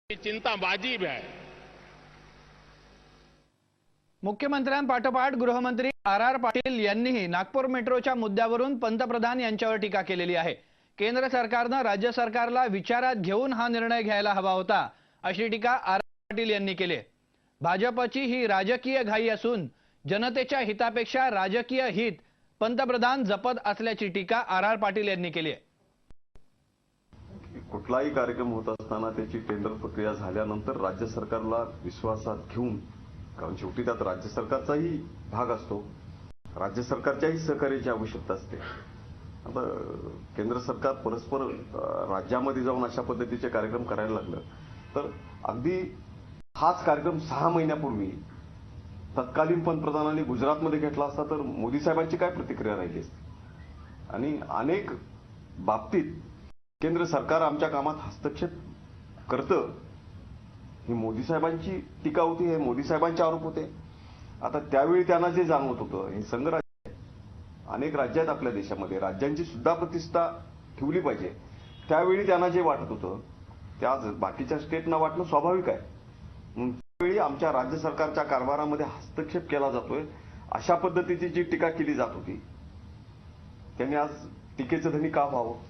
चिंता वाजिब है। मुख्यमंत्र्यांपाठोपाठ गृहमंत्री आर पाटील यांनीही नागपूर मेट्रोच्या मुद्द्यावरून पंतप्रधान यांच्यावर टीका केलेली आहे। केंद्र सरकारने राज्य सरकारला विचारात घेऊन हा निर्णय घ्यायला हवा होता, अशी टीका आर पाटील यांनी केली। भाजपची ही राजकीय घाई असून जनतेच्या हितापेक्षा राजकीय हित पंतप्रधान जपत असल्याची टीका आर पाटील यांनी केली आहे। कुठलाही कार्यक्रम होत असताना त्याची टेंडर प्रक्रिया झाल्यानंतर राज्य सरकारला विश्वासात घेऊन, कारण शेवटी त्यात राज्य सरकारचाही भाग असतो, राज्य सरकारच्याही सहकार्याची आवश्यकता असते। आता केंद्र सरकार परस्पर राज्यामध्ये जाऊन अशा पद्धतीचे कार्यक्रम करायला लागलं तर अगदी हाच कार्यक्रम 6 महिन्यापूर्वी तत्कालीन पंतप्रधानांनी गुजरातमध्ये घेतला असता तर मोदी साहेबांची काय प्रतिक्रिया राहिली असती। आणि अनेक बाबतीत केंद्र सरकार आमच्या कामात हस्तक्षेप करतं, ही मोदी साहेबांची टीका होती, हे मोदी साहेबांचे आरोप होते। आता त्यावेळी त्यांना जे जाणवत होतं, हे संघराज्य अनेक राज्य आहेत आपल्या देशामध्ये, राज्यांची सुद्धा प्रतिष्ठा ठेवली पाहिजे, त्यावेळी त्यांना जे वाटत होतं ते आज बाकीच्या स्टेटना वाटणं स्वाभाविक आहे। म्हणून त्यावेळी आमच्या राज्य सरकारच्या कारभारामध्ये हस्तक्षेप केला जातोय अशा पद्धतीची जी टीका केली जात होती, त्यांनी आज टीकेचं धनी का व्हावं।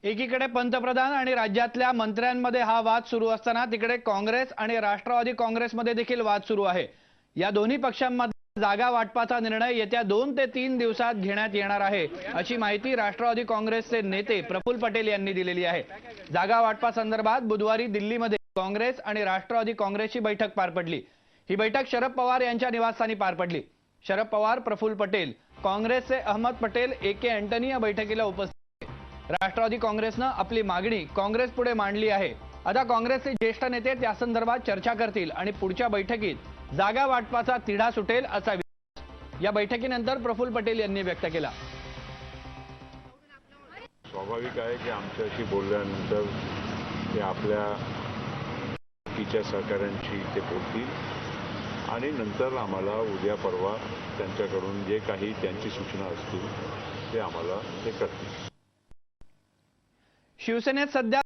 एकीकडे पंतप्रधान आणि राज्यातल्या मंत्र्यांमध्ये हा वाद सुरू असताना तिकडे काँग्रेस आणि राष्ट्रवादी काँग्रेसमध्ये देखील वाद सुरू आहे। या दोन्ही पक्षांमध्ये जागा वाटपाचा निर्णय येत्या 2 ते 3 दिवसात घेण्यात येणार आहे, अशी माहिती राष्ट्रवादी काँग्रेसचे नेते प्रफुल्ल पटेल यांनी दिलेली आहे। जागा वाटपासंदर्भात बुधवारी दिल्लीमध्ये काँग्रेस आणि राष्ट्रवादी काँग्रेसची बैठक पार पडली। ही बैठक शरद पवार यांच्या निवासस्थानी पार पडली। शरद पवार, प्रफुल्ल पटेल, काँग्रेसचे अहमद पटेल, AK अँटनी या बैठकीला उपस्थित। राष्ट्रवादी काँग्रेसने आपली मागणी काँग्रेस पुढे मांडली आहे। आता काँग्रेसचे ज्येष्ठ नेते त्या संदर्भात चर्चा करतील आणि पुढच्या बैठकीत जागा वाटपाचा तिढा सुटेल असा विश्वास या बैठकीनंतर प्रफुल्ल पटेल यांनी व्यक्त केला। स्वाभाविक आहे की आमच्याशी बोलल्यानंतर ते आपल्या बाकीच्या सहकाऱ्यांशी ते बोलतील आणि नंतर आम्हाला उद्या परवा त्यांच्याकडून जे काही त्यांची सूचना असतील ते आम्हाला ते करतील। शिवसेनेत सध्या